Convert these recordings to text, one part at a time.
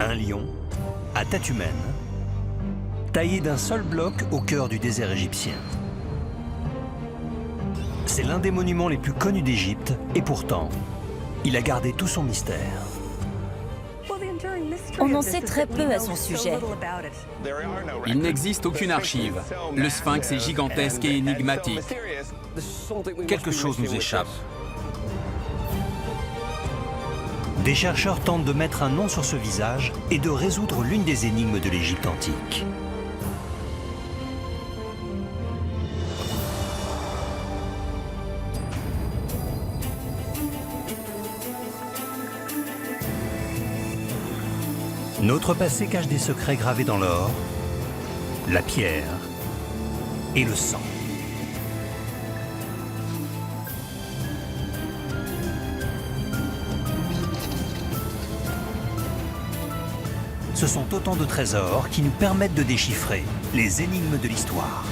Un lion, à tête humaine, taillé d'un seul bloc au cœur du désert égyptien. C'est l'un des monuments les plus connus d'Égypte et pourtant, il a gardé tout son mystère. On en sait très peu à son sujet. Il n'existe aucune archive. Le sphinx est gigantesque et énigmatique. Quelque chose nous échappe. Des chercheurs tentent de mettre un nom sur ce visage et de résoudre l'une des énigmes de l'Égypte antique. Notre passé cache des secrets gravés dans l'or, la pierre et le sang. Ce sont autant de trésors qui nous permettent de déchiffrer les énigmes de l'histoire.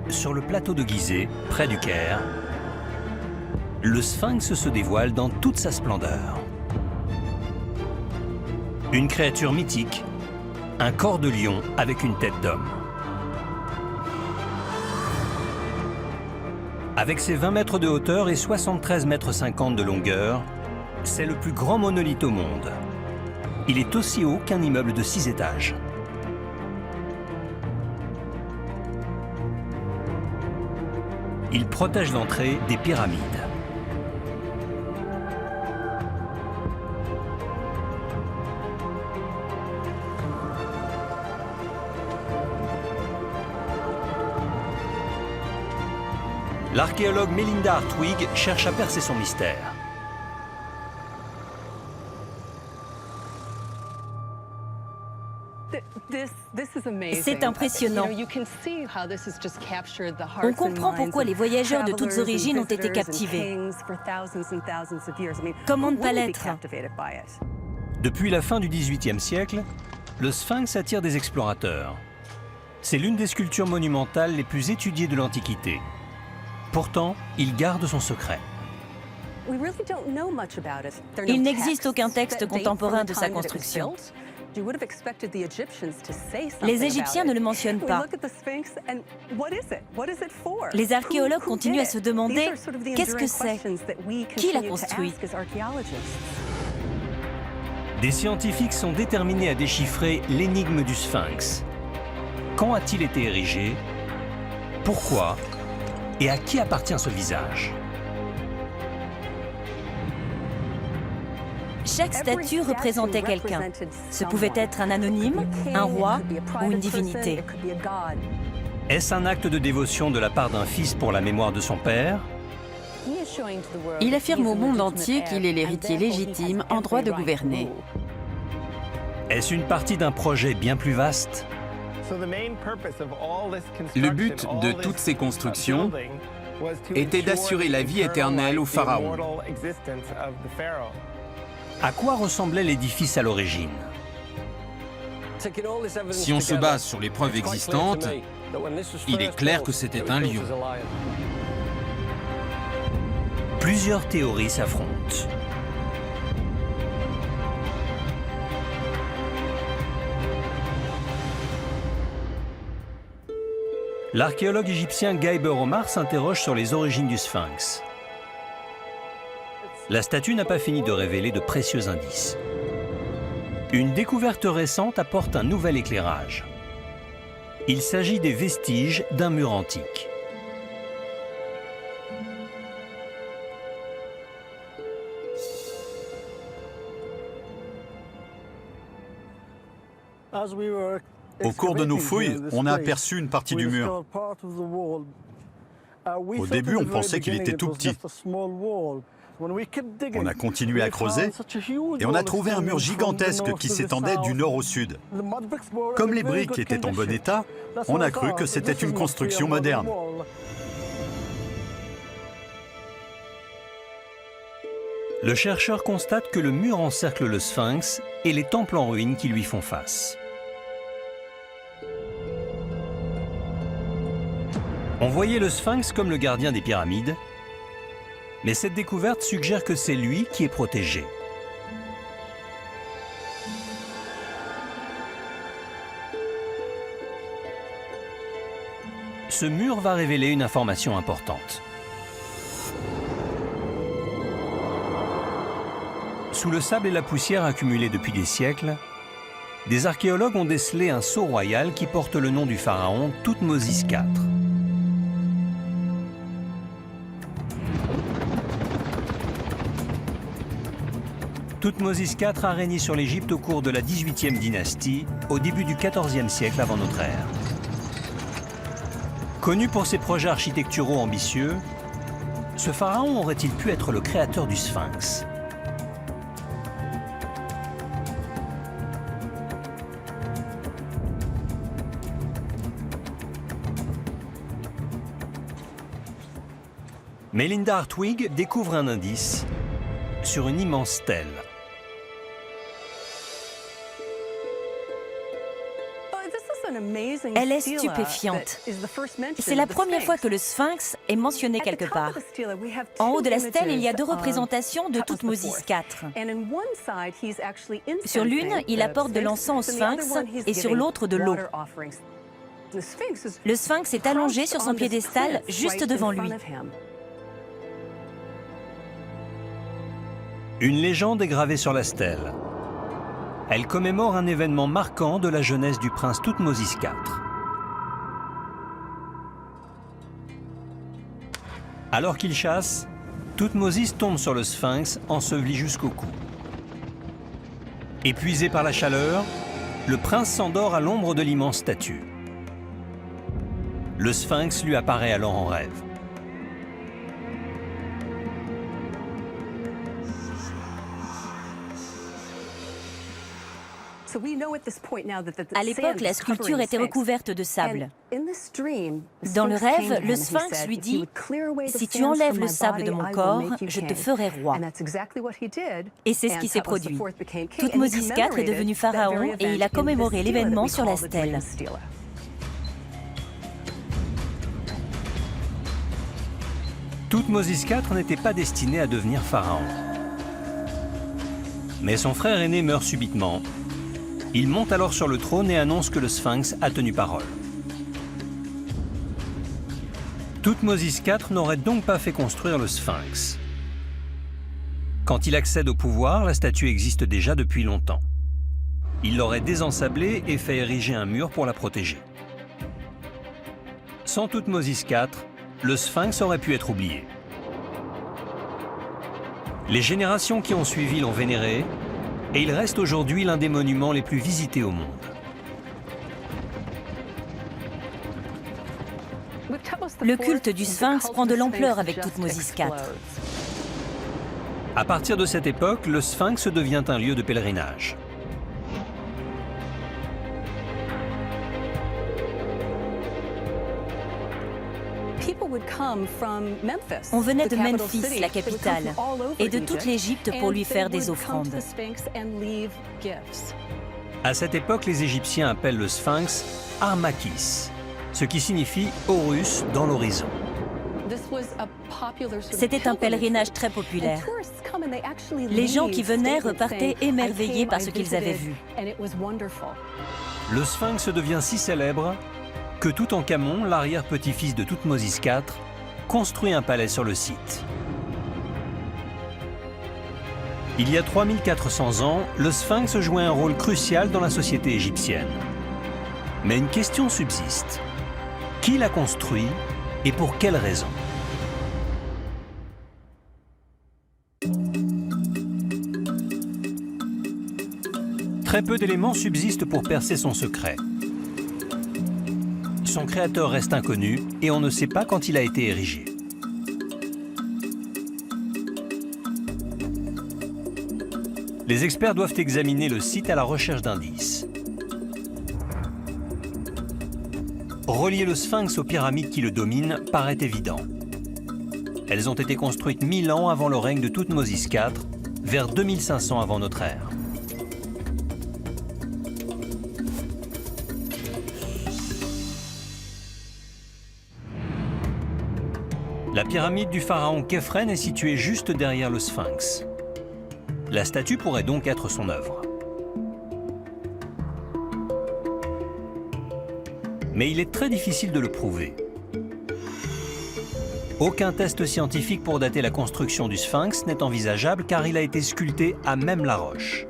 Sur le plateau de Gizeh, près du Caire, le sphinx se dévoile dans toute sa splendeur. Une créature mythique, un corps de lion avec une tête d'homme. Avec ses 20 mètres de hauteur et 73,50 mètres de longueur, c'est le plus grand monolithe au monde. Il est aussi haut qu'un immeuble de 6 étages. Il protège l'entrée des pyramides. L'archéologue Melinda Hartwig cherche à percer son mystère. C'est impressionnant. On comprend pourquoi les voyageurs de toutes origines ont été captivés. Comment ne pas l'être? Depuis la fin du XVIIIe siècle, le sphinx attire des explorateurs. C'est l'une des sculptures monumentales les plus étudiées de l'Antiquité. Pourtant, il garde son secret. Il n'existe aucun texte contemporain de sa construction. Les Égyptiens ne le mentionnent pas. Les archéologues continuent à se demander qu'est-ce que c'est? Qui l'a construit? Des scientifiques sont déterminés à déchiffrer l'énigme du sphinx. Quand a-t-il été érigé? Pourquoi? Et à qui appartient ce visage? Chaque statue représentait quelqu'un. Ce pouvait être un anonyme, un roi ou une divinité. Est-ce un acte de dévotion de la part d'un fils pour la mémoire de son père? Il affirme au monde entier qu'il est l'héritier légitime en droit de gouverner. Est-ce une partie d'un projet bien plus vaste? Le but de toutes ces constructions était d'assurer la vie éternelle au pharaon. À quoi ressemblait l'édifice à l'origine? Si on se base sur les preuves existantes, il est clair que c'était un lion. Plusieurs théories s'affrontent. L'archéologue égyptien Guy Omar s'interroge sur les origines du sphinx. La statue n'a pas fini de révéler de précieux indices. Une découverte récente apporte un nouvel éclairage. Il s'agit des vestiges d'un mur antique. Au cours de nos fouilles, on a aperçu une partie du mur. Au début, on pensait qu'il était tout petit. On a continué à creuser et on a trouvé un mur gigantesque qui s'étendait du nord au sud. Comme les briques étaient en bon état, on a cru que c'était une construction moderne. Le chercheur constate que le mur encercle le sphinx et les temples en ruine qui lui font face. On voyait le sphinx comme le gardien des pyramides, mais cette découverte suggère que c'est lui qui est protégé. Ce mur va révéler une information importante. Sous le sable et la poussière accumulés depuis des siècles, des archéologues ont décelé un sceau royal qui porte le nom du pharaon Thoutmôsis IV. Thoutmôsis IV a régné sur l'Égypte au cours de la 18e dynastie, au début du 14e siècle avant notre ère. Connu pour ses projets architecturaux ambitieux, ce pharaon aurait-il pu être le créateur du sphinx? Mais Linda Hartwig découvre un indice sur une immense stèle. Elle est stupéfiante. C'est la première fois que le sphinx est mentionné quelque part. En haut de la stèle, il y a deux représentations de Thoutmôsis IV. Sur l'une, il apporte de l'encens au sphinx et sur l'autre de l'eau. Le sphinx est allongé sur son piédestal juste devant lui. Une légende est gravée sur la stèle. Elle commémore un événement marquant de la jeunesse du prince Thoutmôsis IV. Alors qu'il chasse, Thoutmôsis tombe sur le sphinx enseveli jusqu'au cou. Épuisé par la chaleur, le prince s'endort à l'ombre de l'immense statue. Le sphinx lui apparaît alors en rêve. À l'époque, la sculpture était recouverte de sable. Dans le rêve, le sphinx lui dit « Si tu enlèves le sable de mon corps, je te ferai roi ». Et c'est ce qui s'est produit. Thoutmôsis IV est devenu pharaon et il a commémoré l'événement sur la stèle. Thoutmôsis IV n'était pas destiné à devenir pharaon. Mais son frère aîné meurt subitement. Il monte alors sur le trône et annonce que le sphinx a tenu parole. Thoutmôsis IV n'aurait donc pas fait construire le sphinx. Quand il accède au pouvoir, la statue existe déjà depuis longtemps. Il l'aurait désensablée et fait ériger un mur pour la protéger. Sans Thoutmôsis IV, le sphinx aurait pu être oublié. Les générations qui ont suivi l'ont vénéré, et il reste aujourd'hui l'un des monuments les plus visités au monde. Le culte du sphinx prend de l'ampleur avec Thoutmôsis IV. À partir de cette époque, le sphinx devient un lieu de pèlerinage. On venait de Memphis, la capitale, et de toute l'Égypte pour lui faire des offrandes. À cette époque, les Égyptiens appellent le sphinx Harmakis, ce qui signifie Horus dans l'horizon. C'était un pèlerinage très populaire. Les gens qui venaient repartaient émerveillés par ce qu'ils avaient vu. Le sphinx devient si célèbre que Toutankhamon, l'arrière-petit-fils de Thoutmôsis IV, construit un palais sur le site. Il y a 3400 ans, le sphinx jouait un rôle crucial dans la société égyptienne. Mais une question subsiste. Qui l'a construit et pour quelles raisons? Très peu d'éléments subsistent pour percer son secret. Son créateur reste inconnu et on ne sait pas quand il a été érigé. Les experts doivent examiner le site à la recherche d'indices. Relier le sphinx aux pyramides qui le dominent paraît évident. Elles ont été construites 1000 ans avant le règne de Thoutmôsis IV vers 2500 avant notre ère. La pyramide du pharaon Képhren est située juste derrière le Sphinx. La statue pourrait donc être son œuvre. Mais il est très difficile de le prouver. Aucun test scientifique pour dater la construction du Sphinx n'est envisageable car il a été sculpté à même la roche.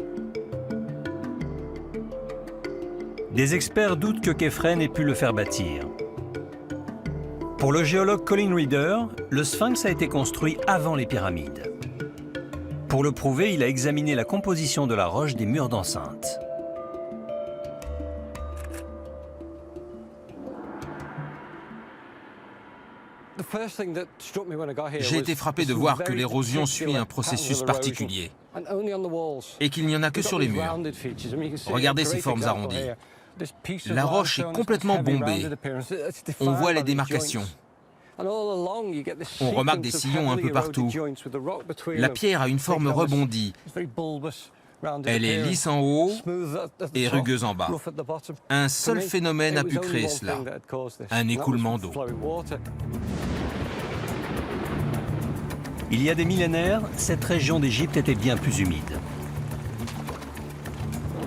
Des experts doutent que Képhren ait pu le faire bâtir. Pour le géologue Colin Reeder, le Sphinx a été construit avant les pyramides. Pour le prouver, il a examiné la composition de la roche des murs d'enceinte. J'ai été frappé de voir que l'érosion suit un processus particulier et qu'il n'y en a que sur les murs. Regardez ces formes arrondies. La roche est complètement bombée. On voit les démarcations. On remarque des sillons un peu partout. La pierre a une forme rebondie. Elle est lisse en haut et rugueuse en bas. Un seul phénomène a pu créer cela, un écoulement d'eau. Il y a des millénaires, cette région d'Égypte était bien plus humide.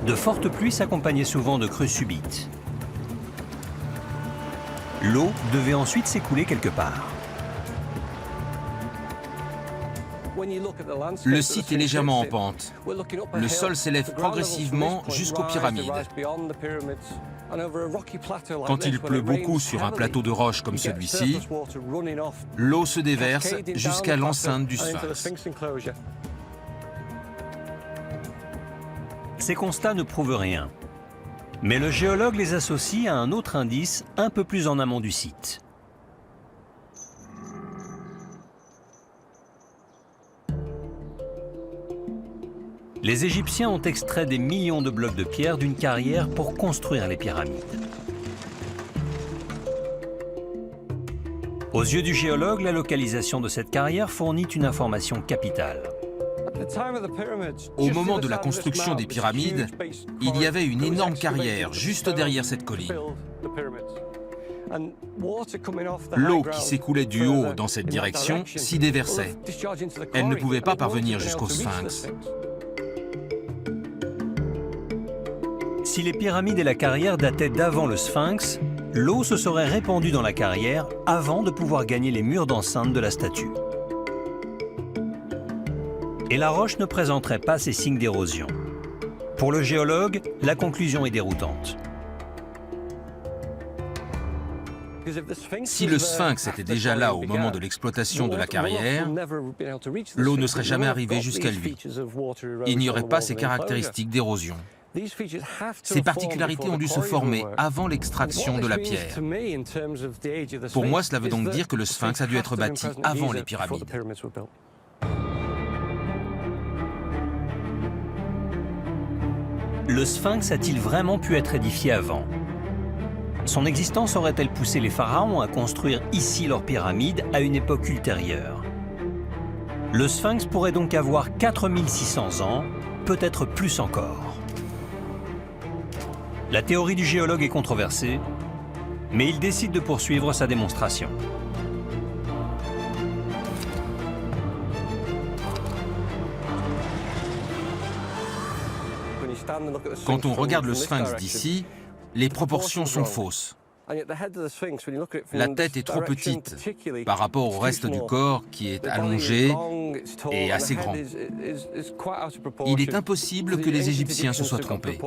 De fortes pluies s'accompagnaient souvent de crues subites. L'eau devait ensuite s'écouler quelque part. Le site est légèrement en pente. Le sol s'élève progressivement jusqu'aux pyramides. Quand il pleut beaucoup sur un plateau de roche comme celui-ci, l'eau se déverse jusqu'à l'enceinte du Sphinx. Ces constats ne prouvent rien. Mais le géologue les associe à un autre indice un peu plus en amont du site. Les Égyptiens ont extrait des millions de blocs de pierre d'une carrière pour construire les pyramides. Aux yeux du géologue, la localisation de cette carrière fournit une information capitale. Au moment de la construction des pyramides, il y avait une énorme carrière juste derrière cette colline. L'eau qui s'écoulait du haut dans cette direction s'y déversait. Elle ne pouvait pas parvenir jusqu'au Sphinx. Si les pyramides et la carrière dataient d'avant le Sphinx, l'eau se serait répandue dans la carrière avant de pouvoir gagner les murs d'enceinte de la statue. Et la roche ne présenterait pas ces signes d'érosion. Pour le géologue, la conclusion est déroutante. Si le Sphinx était déjà là au moment de l'exploitation de la carrière, l'eau ne serait jamais arrivée jusqu'à lui. Il n'y aurait pas ces caractéristiques d'érosion. Ces particularités ont dû se former avant l'extraction de la pierre. Pour moi, cela veut donc dire que le Sphinx a dû être bâti avant les pyramides. Le Sphinx a-t-il vraiment pu être édifié avant? Son existence aurait-elle poussé les pharaons à construire ici leurs pyramides à une époque ultérieure? Le Sphinx pourrait donc avoir 4600 ans, peut-être plus encore. La théorie du géologue est controversée, mais il décide de poursuivre sa démonstration. Quand on regarde le Sphinx d'ici, les proportions sont fausses. La tête est trop petite par rapport au reste du corps qui est allongé et assez grand. Il est impossible que les Égyptiens se soient trompés.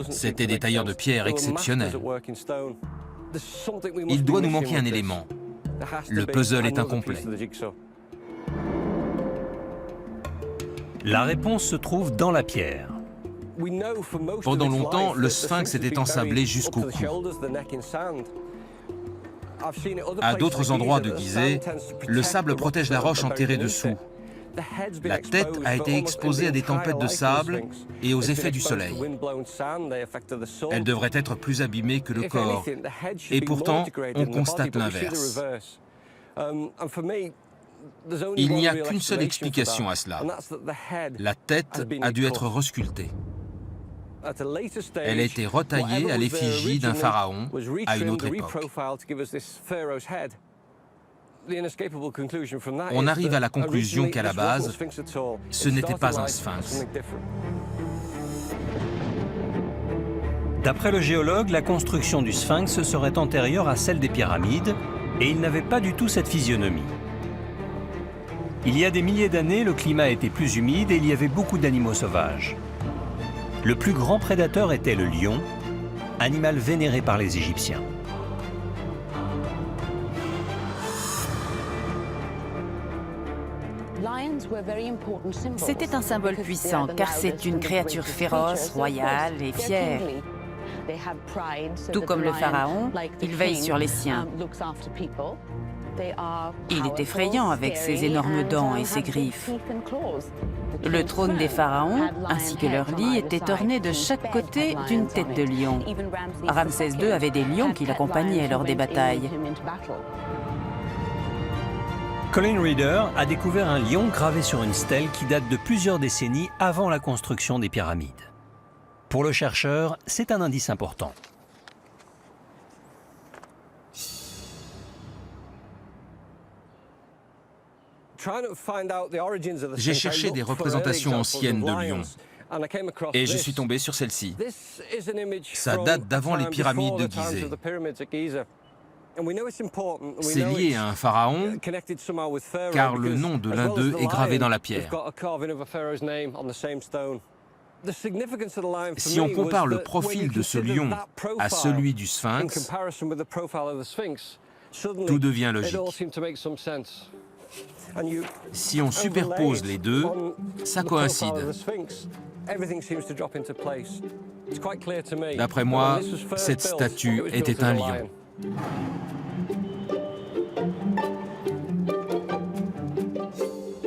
C'étaient des tailleurs de pierre exceptionnels. Il doit nous manquer un élément. Le puzzle est incomplet. La réponse se trouve dans la pierre. Pendant longtemps, le Sphinx était ensablé jusqu'au cou. À d'autres endroits de Gizeh, le sable protège la roche enterrée dessous. La tête a été exposée à des tempêtes de sable et aux effets du soleil. Elle devrait être plus abîmée que le corps. Et pourtant, on constate l'inverse. Il n'y a qu'une seule explication à cela. La tête a dû être resculptée. Elle a été retaillée à l'effigie d'un pharaon à une autre époque. On arrive à la conclusion qu'à la base, ce n'était pas un sphinx. D'après le géologue, la construction du sphinx serait antérieure à celle des pyramides et il n'avait pas du tout cette physionomie. Il y a des milliers d'années, le climat était plus humide et il y avait beaucoup d'animaux sauvages. Le plus grand prédateur était le lion, animal vénéré par les Égyptiens. C'était un symbole puissant, car c'est une créature féroce, royale et fière. Tout comme le pharaon, il veille sur les siens. Il est effrayant avec ses énormes dents et ses griffes. Le trône des pharaons, ainsi que leur lit, était orné de chaque côté d'une tête de lion. Ramsès II avait des lions qui l'accompagnaient lors des batailles. Colin Reeder a découvert un lion gravé sur une stèle qui date de plusieurs décennies avant la construction des pyramides. Pour le chercheur, c'est un indice important. J'ai cherché des représentations anciennes de lions et je suis tombé sur celle-ci. Ça date d'avant les pyramides de Gizeh. C'est lié à un pharaon car le nom de l'un d'eux est gravé dans la pierre. Si on compare le profil de ce lion à celui du sphinx, tout devient logique. Si on superpose les deux, ça coïncide. D'après moi, cette statue était un lion.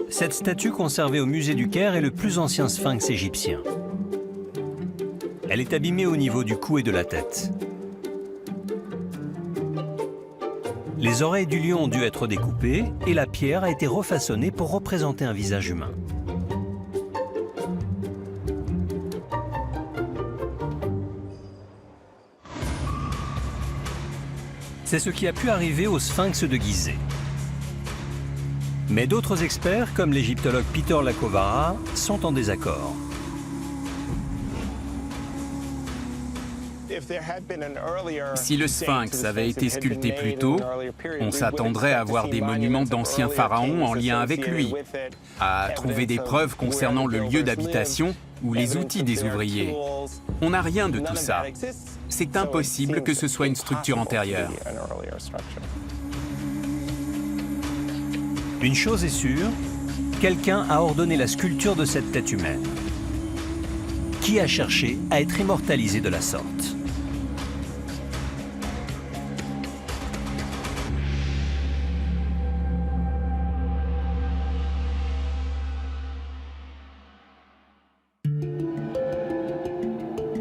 Cette statue conservée au musée du Caire est le plus ancien sphinx égyptien. Elle est abîmée au niveau du cou et de la tête. Les oreilles du lion ont dû être découpées et la pierre a été refaçonnée pour représenter un visage humain. C'est ce qui a pu arriver au sphinx de Gizeh. Mais d'autres experts, comme l'égyptologue Peter Lacovara, sont en désaccord. Si le sphinx avait été sculpté plus tôt, on s'attendrait à voir des monuments d'anciens pharaons en lien avec lui, à trouver des preuves concernant le lieu d'habitation ou les outils des ouvriers. On n'a rien de tout ça. C'est impossible que ce soit une structure antérieure. Une chose est sûre, quelqu'un a ordonné la sculpture de cette tête humaine. Qui a cherché à être immortalisé de la sorte?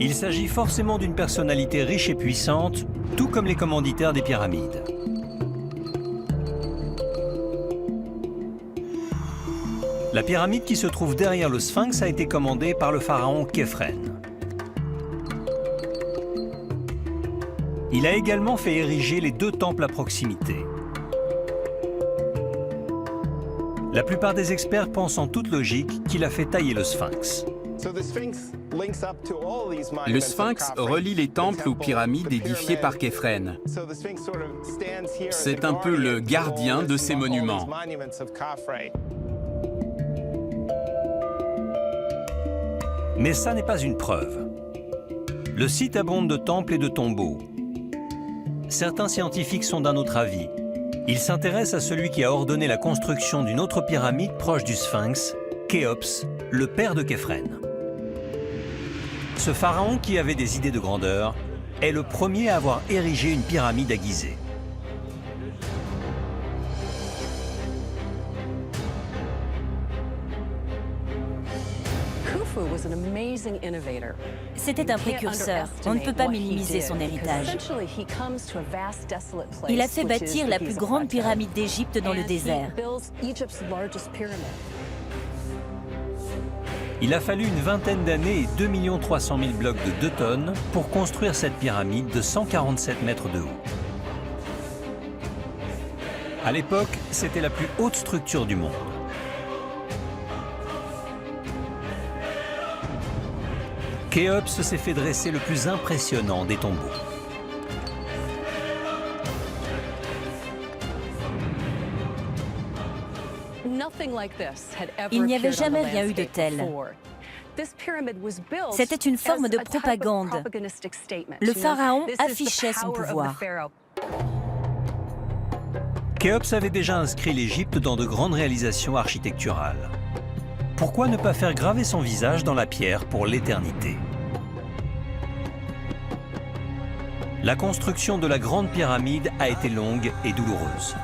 Il s'agit forcément d'une personnalité riche et puissante, tout comme les commanditaires des pyramides. La pyramide qui se trouve derrière le sphinx a été commandée par le pharaon Khéphren. Il a également fait ériger les deux temples à proximité. La plupart des experts pensent en toute logique qu'il a fait tailler le sphinx. Le sphinx relie les temples aux pyramides édifiées par Khéphren. C'est un peu le gardien de ces monuments. Mais ça n'est pas une preuve. Le site abonde de temples et de tombeaux. Certains scientifiques sont d'un autre avis. Ils s'intéressent à celui qui a ordonné la construction d'une autre pyramide proche du sphinx, Khéops, le père de Khéphren. Ce pharaon, qui avait des idées de grandeur, est le premier à avoir érigé une pyramide à Gizeh. C'était un précurseur, on ne peut pas minimiser son héritage. Il a fait bâtir la plus grande pyramide d'Égypte dans le désert. Il a fallu une vingtaine d'années et 2 300 000 blocs de 2 tonnes pour construire cette pyramide de 147 mètres de haut. À l'époque, c'était la plus haute structure du monde. Khéops s'est fait dresser le plus impressionnant des tombeaux. Il n'y avait jamais rien eu de tel. C'était une forme de propagande. Le pharaon affichait son pouvoir. Khéops avait déjà inscrit l'Égypte dans de grandes réalisations architecturales. Pourquoi ne pas faire graver son visage dans la pierre pour l'éternité? La construction de la Grande Pyramide a été longue et douloureuse.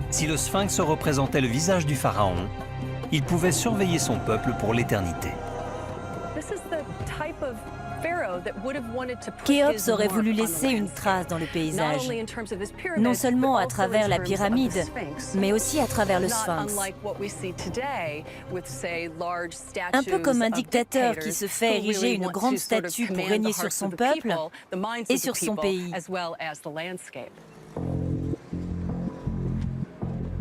Si le Sphinx représentait le visage du pharaon, il pouvait surveiller son peuple pour l'éternité. Khéops aurait voulu laisser une trace dans le paysage, non seulement à travers la pyramide, mais aussi à travers le Sphinx. Un peu comme un dictateur qui se fait ériger une grande statue pour régner sur son peuple et sur son pays.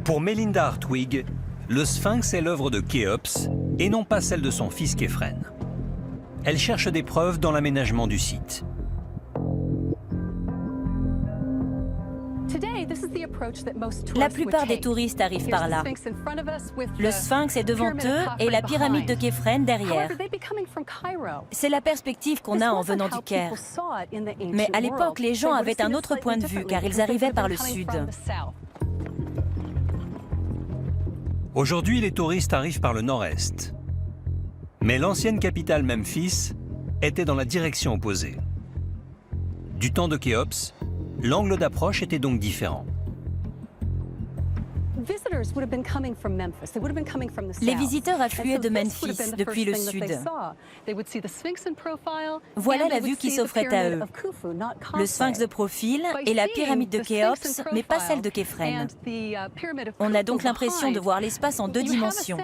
Pour Melinda Hartwig, le Sphinx est l'œuvre de Khéops et non pas celle de son fils Khéphren. Elle cherche des preuves dans l'aménagement du site. La plupart des touristes arrivent par là. Le Sphinx est devant eux et la pyramide de Khéphren derrière. C'est la perspective qu'on a en venant du Caire. Mais à l'époque, les gens avaient un autre point de vue car ils arrivaient par le sud. Aujourd'hui, les touristes arrivent par le nord-est. Mais l'ancienne capitale Memphis était dans la direction opposée. Du temps de Khéops, l'angle d'approche était donc différent. Les visiteurs affluaient de Memphis depuis le sud. Voilà la vue qui s'offrait à eux. Le Sphinx de profil et la pyramide de Khéops, mais pas celle de Khéphren. On a donc l'impression de voir l'espace en 2 dimensions,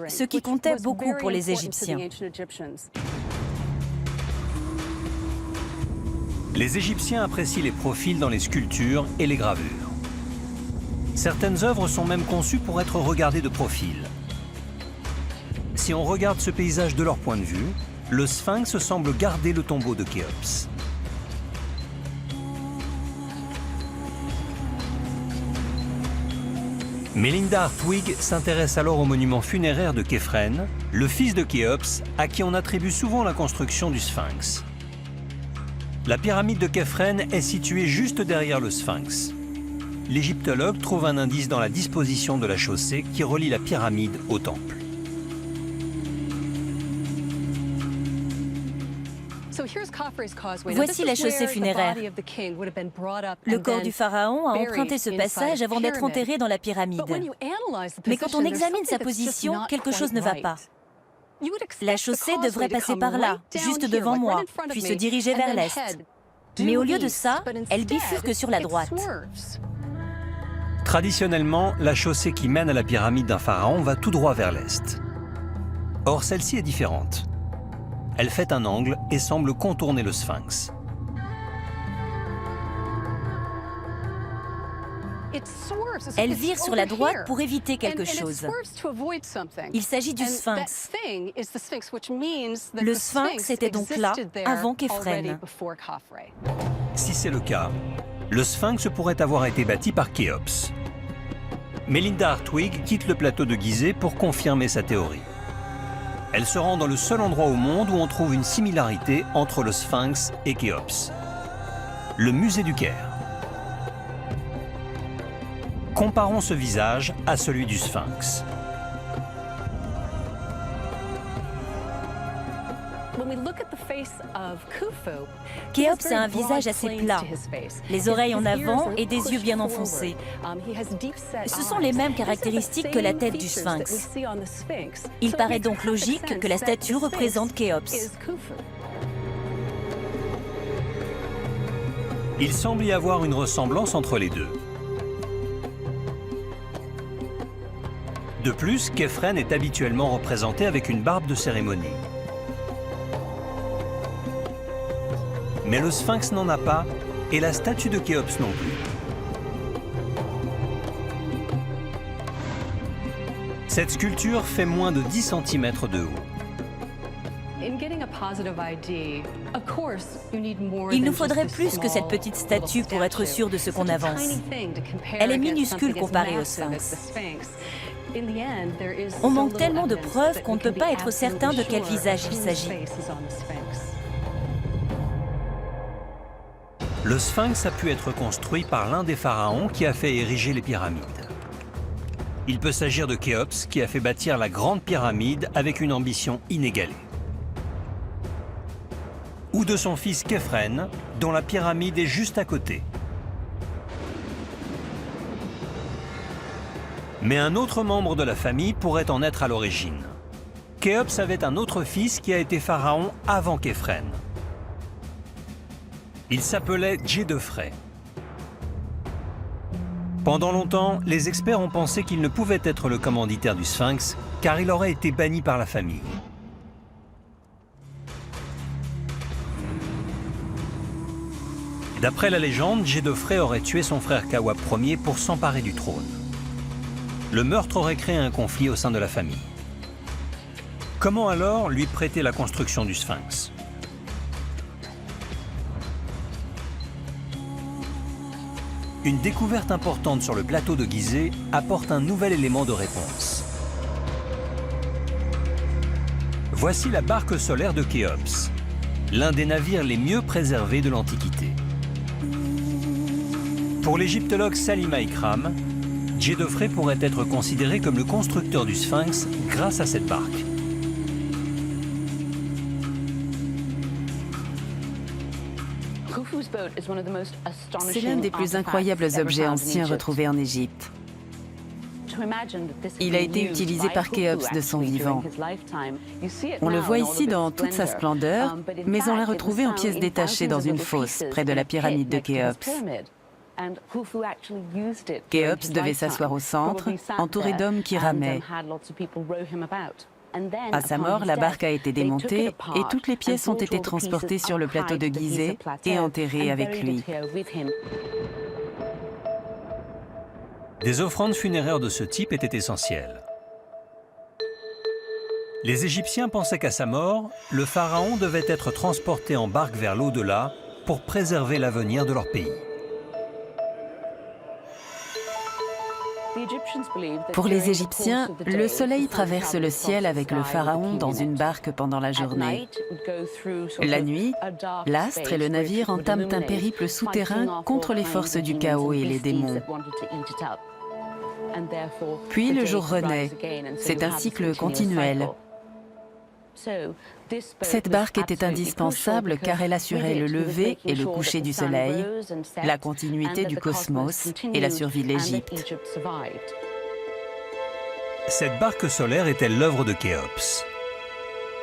ce qui comptait beaucoup pour les Égyptiens. Les Égyptiens apprécient les profils dans les sculptures et les gravures. Certaines œuvres sont même conçues pour être regardées de profil. Si on regarde ce paysage de leur point de vue, le Sphinx semble garder le tombeau de Khéops. Melinda Hartwig s'intéresse alors au monument funéraire de Khéphren, le fils de Khéops, à qui on attribue souvent la construction du Sphinx. La pyramide de Khéphren est située juste derrière le Sphinx. L'égyptologue trouve un indice dans la disposition de la chaussée qui relie la pyramide au temple. Voici la chaussée funéraire. Le corps du pharaon a emprunté ce passage avant d'être enterré dans la pyramide. Mais quand on examine sa position, quelque chose ne va pas. La chaussée devrait passer par là, juste devant moi, puis se diriger vers l'est. Mais au lieu de ça, elle bifurque sur la droite. Traditionnellement, la chaussée qui mène à la pyramide d'un pharaon va tout droit vers l'est. Or, celle-ci est différente. Elle fait un angle et semble contourner le Sphinx. Elle vire sur la droite pour éviter quelque chose. Il s'agit du Sphinx. Le Sphinx était donc là avant Khéphren. Si c'est le cas, le Sphinx pourrait avoir été bâti par Khéops. Melinda Hartwig quitte le plateau de Gizeh pour confirmer sa théorie. Elle se rend dans le seul endroit au monde où on trouve une similarité entre le Sphinx et Khéops. Le musée du Caire. Comparons ce visage à celui du Sphinx. Khéops a un visage assez plat, les oreilles en avant et des yeux bien enfoncés. Ce sont les mêmes caractéristiques que la tête du sphinx. Il paraît donc logique que la statue représente Khéops. Il semble y avoir une ressemblance entre les deux. De plus, Khéphren est habituellement représenté avec une barbe de cérémonie. Mais le sphinx n'en a pas, et la statue de Khéops non plus. Cette sculpture fait moins de 10 cm de haut. Il nous faudrait plus que cette petite statue pour être sûr de ce qu'on avance. Elle est minuscule comparée au sphinx. On manque tellement de preuves qu'on ne peut pas être certain de quel visage il s'agit. Le sphinx a pu être construit par l'un des pharaons qui a fait ériger les pyramides. Il peut s'agir de Khéops qui a fait bâtir la grande pyramide avec une ambition inégalée. Ou de son fils Khéphren, dont la pyramide est juste à côté. Mais un autre membre de la famille pourrait en être à l'origine. Khéops avait un autre fils qui a été pharaon avant Khéphren. Il s'appelait Djedefre. Pendant longtemps, les experts ont pensé qu'il ne pouvait être le commanditaire du sphinx, car il aurait été banni par la famille. D'après la légende, Djedefre aurait tué son frère Khawab Ier pour s'emparer du trône. Le meurtre aurait créé un conflit au sein de la famille. Comment alors lui prêter la construction du sphinx? Une découverte importante sur le plateau de Gizeh apporte un nouvel élément de réponse. Voici la barque solaire de Khéops, l'un des navires les mieux préservés de l'Antiquité. Pour l'égyptologue Salima Ikram, Djedefre pourrait être considéré comme le constructeur du sphinx grâce à cette barque. C'est l'un des plus incroyables objets anciens retrouvés en Égypte. Il a été utilisé par Khéops de son vivant. On le voit ici dans toute sa splendeur, mais on l'a retrouvé en pièces détachées dans une fosse près de la pyramide de Khéops. Khéops devait s'asseoir au centre, entouré d'hommes qui ramaient. À sa mort, la barque a été démontée et toutes les pièces ont été transportées sur le plateau de Gizeh et enterrées avec lui. Des offrandes funéraires de ce type étaient essentielles. Les Égyptiens pensaient qu'à sa mort, le pharaon devait être transporté en barque vers l'au-delà pour préserver l'avenir de leur pays. Pour les Égyptiens, le soleil traverse le ciel avec le pharaon dans une barque pendant la journée. La nuit, l'astre et le navire entament un périple souterrain contre les forces du chaos et les démons. Puis le jour renaît. C'est un cycle continuel. Cette barque était indispensable car elle assurait le lever et le coucher du soleil, la continuité du cosmos et la survie de l'Égypte. Cette barque solaire était l'œuvre de Khéops.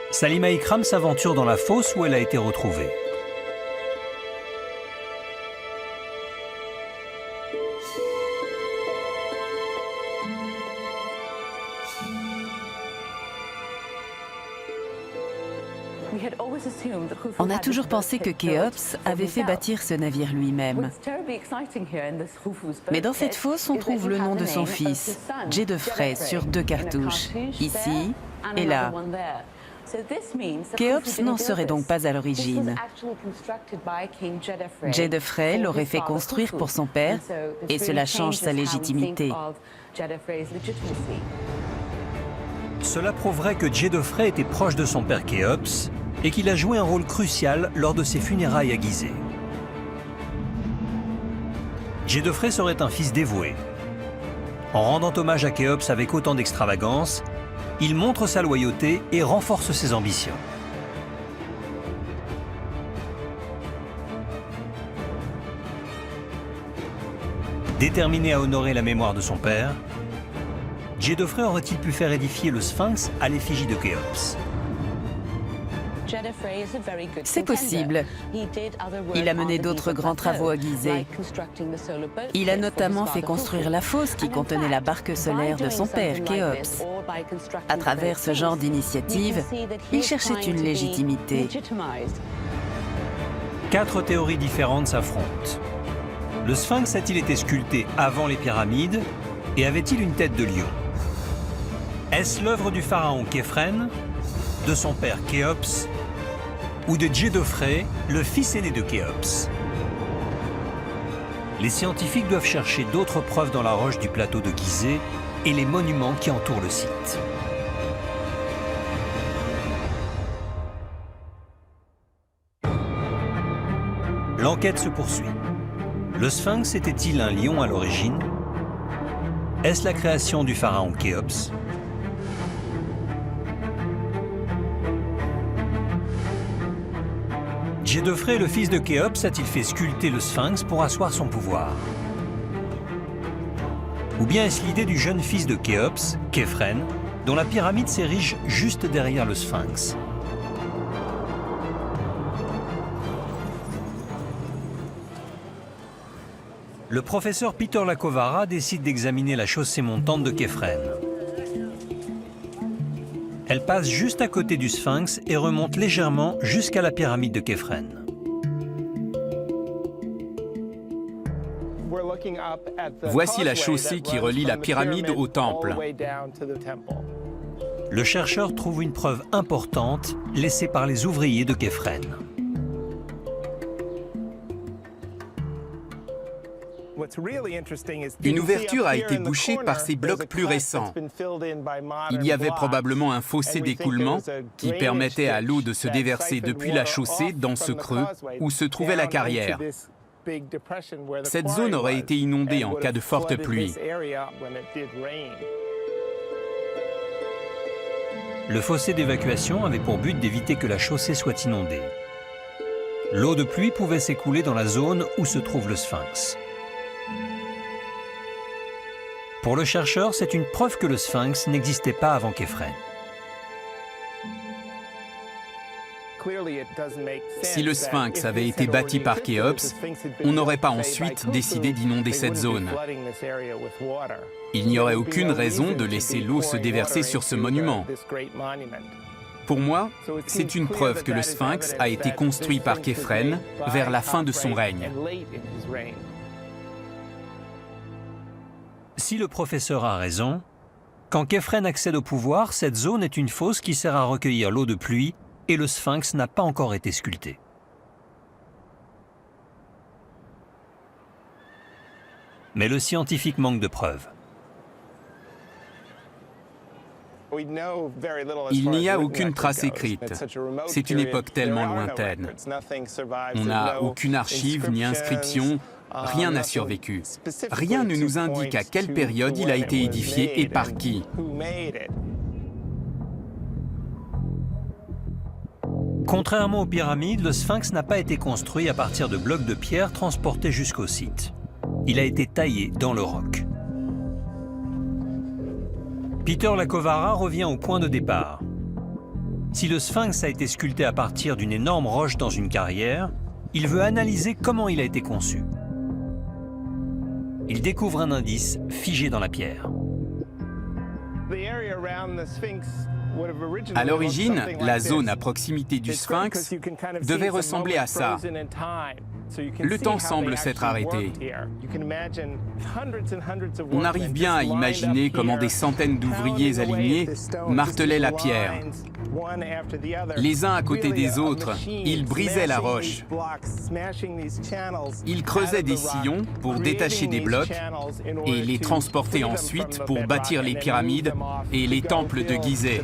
Salima Ikram s'aventure dans la fosse où elle a été retrouvée. On a toujours pensé que Khéops avait fait bâtir ce navire lui-même. Mais dans cette fosse, on trouve le nom de son fils, Djedefre, sur 2 cartouches, ici et là. Khéops n'en serait donc pas à l'origine. Djedefre l'aurait fait construire pour son père, et cela change sa légitimité. Cela prouverait que Djedefre était proche de son père Khéops et qu'il a joué un rôle crucial lors de ses funérailles à Gizeh. Djedefre serait un fils dévoué. En rendant hommage à Khéops avec autant d'extravagance, il montre sa loyauté et renforce ses ambitions. Déterminé à honorer la mémoire de son père, Djedefre aurait-il pu faire édifier le Sphinx à l'effigie de Khéops? C'est possible. Il a mené d'autres grands travaux à Gizeh. Il a notamment fait construire la fosse qui contenait la barque solaire de son père, Khéops. À travers ce genre d'initiative, il cherchait une légitimité. 4 théories différentes s'affrontent. Le Sphinx a-t-il été sculpté avant les pyramides et avait-il une tête de lion? Est-ce l'œuvre du pharaon Khéphren, de son père Khéops ou de Djedefre, le fils aîné de Khéops? Les scientifiques doivent chercher d'autres preuves dans la roche du plateau de Gizeh et les monuments qui entourent le site. L'enquête se poursuit. Le Sphinx était-il un lion à l'origine? Est-ce la création du pharaon Khéops? Djedefre, le fils de Khéops, a-t-il fait sculpter le Sphinx pour asseoir son pouvoir? Ou bien est-ce l'idée du jeune fils de Khéops, Khéphren, dont la pyramide s'érige juste derrière le Sphinx? Le professeur Peter Lacovara décide d'examiner la chaussée montante de Khéphren. Elle passe juste à côté du Sphinx et remonte légèrement jusqu'à la pyramide de Khéphren. Voici la chaussée qui relie la pyramide au temple. Le chercheur trouve une preuve importante laissée par les ouvriers de Khéphren. Une ouverture a été bouchée par ces blocs plus récents. Il y avait probablement un fossé d'écoulement qui permettait à l'eau de se déverser depuis la chaussée dans ce creux où se trouvait la carrière. Cette zone aurait été inondée en cas de forte pluie. Le fossé d'évacuation avait pour but d'éviter que la chaussée soit inondée. L'eau de pluie pouvait s'écouler dans la zone où se trouve le Sphinx. Pour le chercheur, c'est une preuve que le Sphinx n'existait pas avant Khéphren. Si le Sphinx avait été bâti par Khéops, on n'aurait pas ensuite décidé d'inonder cette zone. Il n'y aurait aucune raison de laisser l'eau se déverser sur ce monument. Pour moi, c'est une preuve que le Sphinx a été construit par Khéphren vers la fin de son règne. Si le professeur a raison, quand Khéphren accède au pouvoir, cette zone est une fosse qui sert à recueillir l'eau de pluie et le Sphinx n'a pas encore été sculpté. Mais le scientifique manque de preuves. Il n'y a aucune trace écrite. C'est une époque tellement lointaine. On n'a aucune archive ni inscription. Rien n'a survécu. Rien ne nous indique à quelle période il a été édifié et par qui. Contrairement aux pyramides, le Sphinx n'a pas été construit à partir de blocs de pierre transportés jusqu'au site. Il a été taillé dans le roc. Peter Lacovara revient au point de départ. Si le Sphinx a été sculpté à partir d'une énorme roche dans une carrière, il veut analyser comment il a été conçu. Il découvre un indice figé dans la pierre. À l'origine, la zone à proximité du Sphinx devait ressembler à ça. Le temps semble s'être arrêté. On arrive bien à imaginer comment des centaines d'ouvriers alignés martelaient la pierre. Les uns à côté des autres, ils brisaient la roche. Ils creusaient des sillons pour détacher des blocs et les transporter ensuite pour bâtir les pyramides et les temples de Gizeh.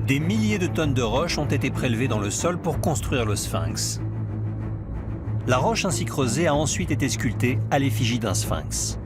Des milliers de tonnes de roches ont été prélevées dans le sol pour construire le Sphinx. La roche ainsi creusée a ensuite été sculptée à l'effigie d'un sphinx.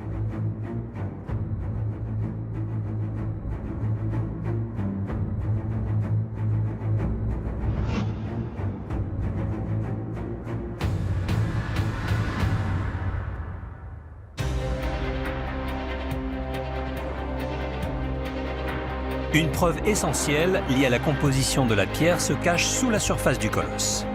Une preuve essentielle liée à la composition de la pierre se cache sous la surface du colosse.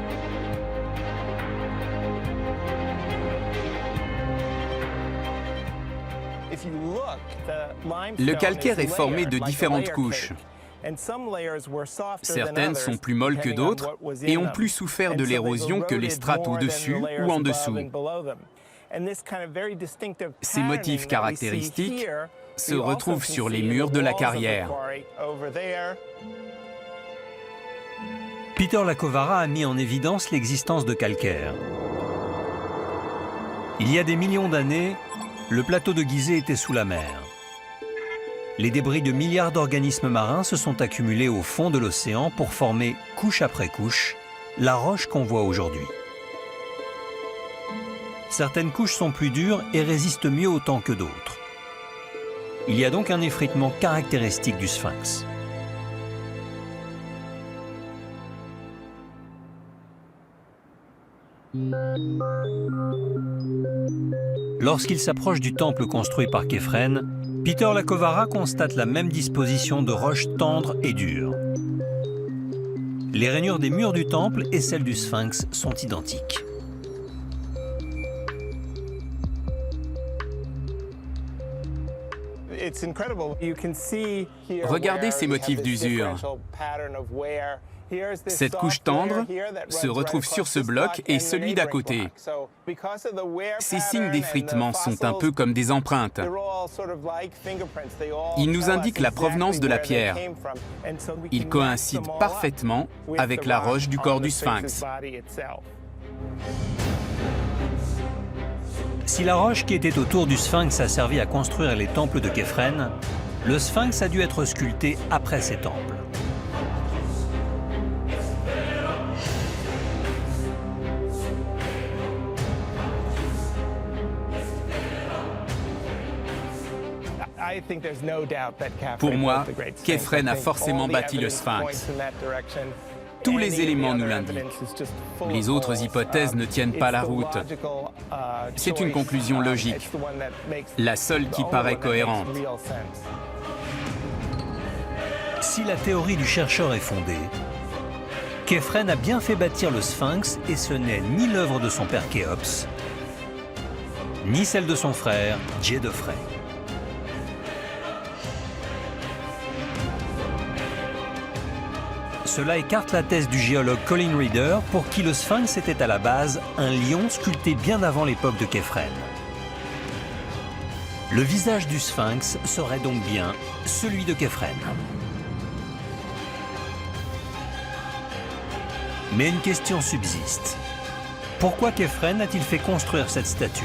Le calcaire est formé de différentes couches. Certaines sont plus molles que d'autres et ont plus souffert de l'érosion que les strates au-dessus ou en dessous. Ces motifs caractéristiques se retrouvent sur les murs de la carrière. Peter Lacovara a mis en évidence l'existence de calcaire. Il y a des millions d'années, le plateau de Gizeh était sous la mer. Les débris de milliards d'organismes marins se sont accumulés au fond de l'océan pour former, couche après couche, la roche qu'on voit aujourd'hui. Certaines couches sont plus dures et résistent mieux au temps que d'autres. Il y a donc un effritement caractéristique du sphinx. Lorsqu'il s'approche du temple construit par Képhren, Peter Lacovara constate la même disposition de roches tendres et dures. Les rainures des murs du temple et celles du sphinx sont identiques. Regardez ces motifs d'usure. Cette couche tendre se retrouve sur ce bloc et celui d'à côté. Ces signes d'effritement sont un peu comme des empreintes. Ils nous indiquent la provenance de la pierre. Ils coïncident parfaitement avec la roche du corps du sphinx. Si la roche qui était autour du sphinx a servi à construire les temples de Képhren, le sphinx a dû être sculpté après ces temples. Pour moi, Képhren a forcément bâti le sphinx. Tous les éléments nous l'indiquent. Les autres hypothèses ne tiennent pas la route. C'est une conclusion logique, la seule qui paraît cohérente. Si la théorie du chercheur est fondée, Képhren a bien fait bâtir le sphinx et ce n'est ni l'œuvre de son père Khéops, ni celle de son frère Djedefre. Cela écarte la thèse du géologue Colin Reeder pour qui le sphinx était à la base un lion sculpté bien avant l'époque de Képhren. Le visage du sphinx serait donc bien celui de Képhren. Mais une question subsiste. Pourquoi Képhren a-t-il fait construire cette statue ?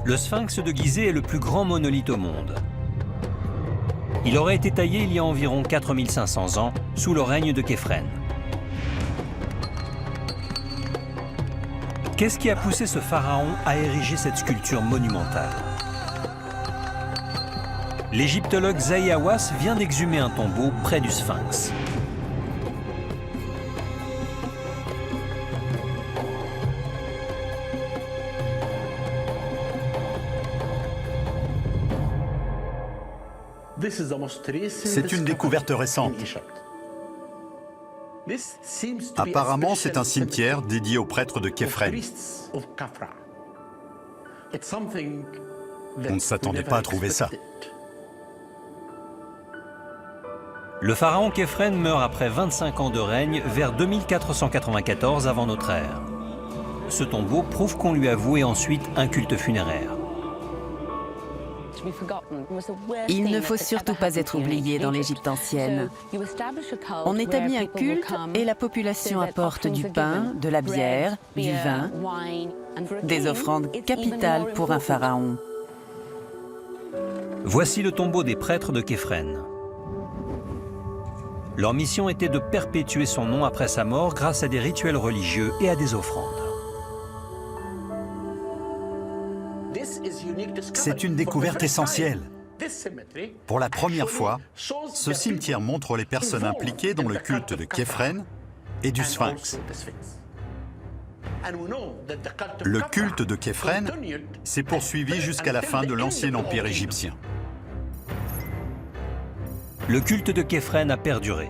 Le sphinx de Gizeh est le plus grand monolithe au monde. Il aurait été taillé il y a environ 4500 ans, sous le règne de Képhren. Qu'est-ce qui a poussé ce pharaon à ériger cette sculpture monumentale ? L'égyptologue Zahi Hawass vient d'exhumer un tombeau près du sphinx. C'est une découverte récente. Apparemment, c'est un cimetière dédié aux prêtres de Képhren. On ne s'attendait pas à trouver ça. Le pharaon Képhren meurt après 25 ans de règne vers 2494 avant notre ère. Ce tombeau prouve qu'on lui a voué ensuite un culte funéraire. Il ne faut surtout pas être oublié dans l'Égypte ancienne. On établit un culte et la population apporte du pain, de la bière, du vin, des offrandes capitales pour un pharaon. Voici le tombeau des prêtres de Képhren. Leur mission était de perpétuer son nom après sa mort grâce à des rituels religieux et à des offrandes. C'est une découverte essentielle. Pour la première fois, ce cimetière montre les personnes impliquées dans le culte de Képhren et du sphinx. Le culte de Képhren s'est poursuivi jusqu'à la fin de l'Ancien Empire égyptien. Le culte de Képhren a perduré.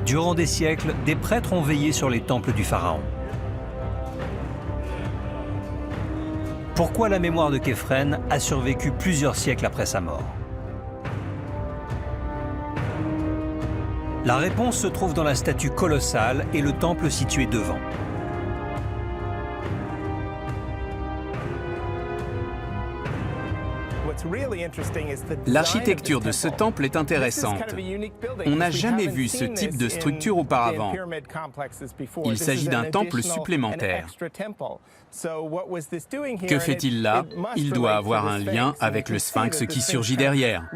Durant des siècles, des prêtres ont veillé sur les temples du pharaon. Pourquoi la mémoire de Képhren a survécu plusieurs siècles après sa mort? La réponse se trouve dans la statue colossale et le temple situé devant. L'architecture de ce temple est intéressante. On n'a jamais vu ce type de structure auparavant. Il s'agit d'un temple supplémentaire. Que fait-il là? Il doit avoir un lien avec le sphinx qui surgit derrière.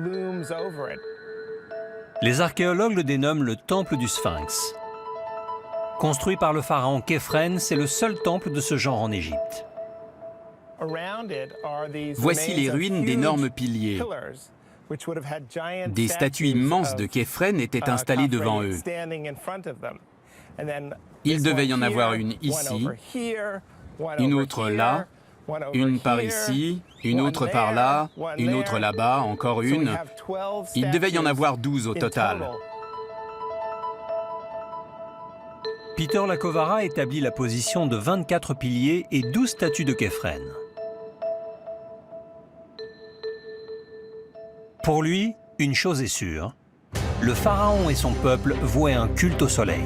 Les archéologues le dénomment le temple du sphinx. Construit par le pharaon Képhren, c'est le seul temple de ce genre en Égypte. Voici les ruines d'énormes piliers. Des statues immenses de Képhren étaient installées devant eux. Il devait y en avoir une ici, une autre là, une par ici, une autre par là, une autre là-bas, encore une. Il devait y en avoir 12 au total. Peter Lacovara établit la position de 24 piliers et 12 statues de Képhren. Pour lui, une chose est sûre, le pharaon et son peuple vouaient un culte au soleil.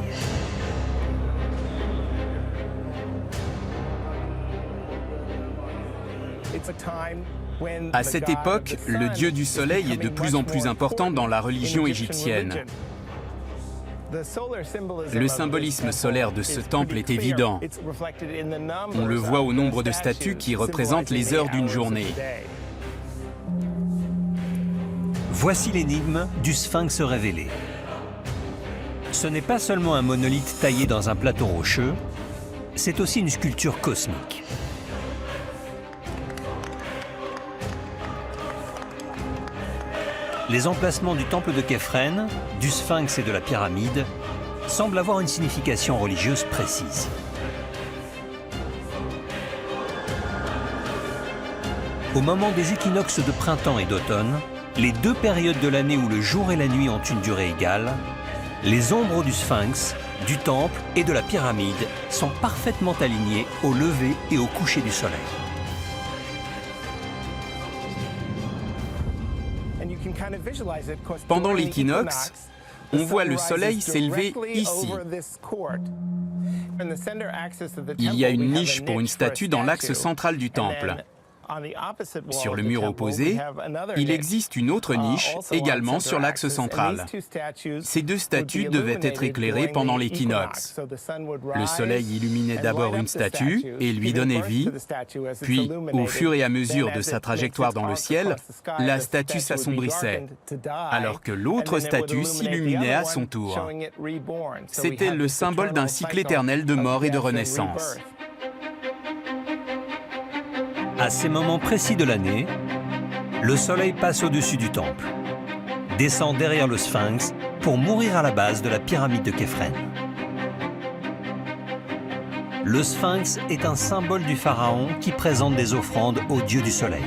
À cette époque, le dieu du soleil est de plus en plus important dans la religion égyptienne. Le symbolisme solaire de ce temple est évident. On le voit au nombre de statues qui représentent les heures d'une journée. Voici l'énigme du sphinx révélé. Ce n'est pas seulement un monolithe taillé dans un plateau rocheux, c'est aussi une sculpture cosmique. Les emplacements du temple de Képhren, du sphinx et de la pyramide semblent avoir une signification religieuse précise. Au moment des équinoxes de printemps et d'automne, les deux périodes de l'année où le jour et la nuit ont une durée égale, les ombres du sphinx, du temple et de la pyramide sont parfaitement alignées au lever et au coucher du soleil. Pendant l'équinoxe, on voit le soleil s'élever ici. Il y a une niche pour une statue dans l'axe central du temple. Sur le mur opposé, il existe une autre niche, également sur l'axe central. Ces deux statues devaient être éclairées pendant l'équinoxe. Le soleil illuminait d'abord une statue et lui donnait vie, puis, au fur et à mesure de sa trajectoire dans le ciel, la statue s'assombrissait, alors que l'autre statue s'illuminait à son tour. C'était le symbole d'un cycle éternel de mort et de renaissance. À ces moments précis de l'année, le soleil passe au-dessus du temple, descend derrière le sphinx pour mourir à la base de la pyramide de Képhren. Le sphinx est un symbole du pharaon qui présente des offrandes au dieu du soleil.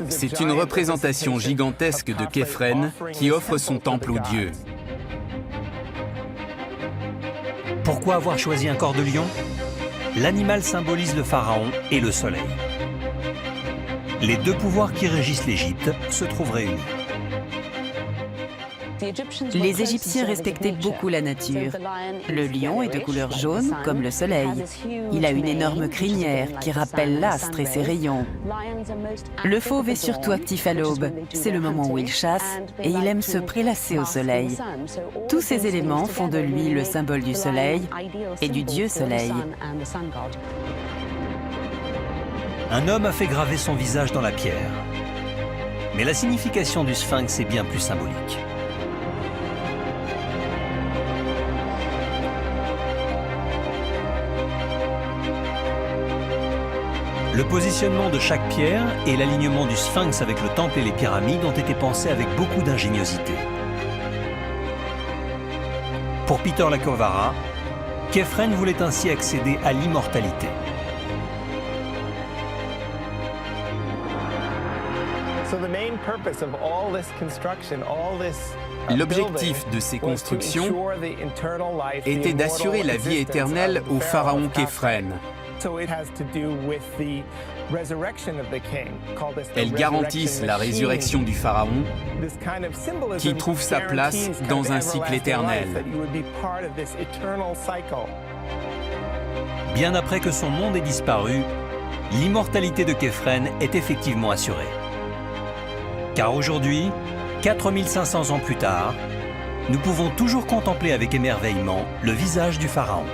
C'est une représentation gigantesque de Képhren qui offre son temple au dieu. Pourquoi avoir choisi un corps de lion? L'animal symbolise le pharaon et le soleil. Les deux pouvoirs qui régissent l'Égypte se trouvent réunis. Les Égyptiens respectaient beaucoup la nature. Le lion est de couleur jaune, comme le soleil. Il a une énorme crinière qui rappelle l'astre et ses rayons. Le fauve est surtout actif à l'aube. C'est le moment où il chasse et il aime se prélasser au soleil. Tous ces éléments font de lui le symbole du soleil et du dieu soleil. Un homme a fait graver son visage dans la pierre. Mais la signification du sphinx est bien plus symbolique. Le positionnement de chaque pierre et l'alignement du sphinx avec le temple et les pyramides ont été pensés avec beaucoup d'ingéniosité. Pour Peter Lacovara, Khéphren voulait ainsi accéder à l'immortalité. L'objectif de ces constructions était d'assurer la vie éternelle au pharaon Khéphren. Elles garantissent la résurrection du pharaon qui trouve sa place dans un cycle éternel. Bien après que son monde ait disparu, l'immortalité de Khéphren est effectivement assurée. Car aujourd'hui, 4500 ans plus tard, nous pouvons toujours contempler avec émerveillement le visage du pharaon.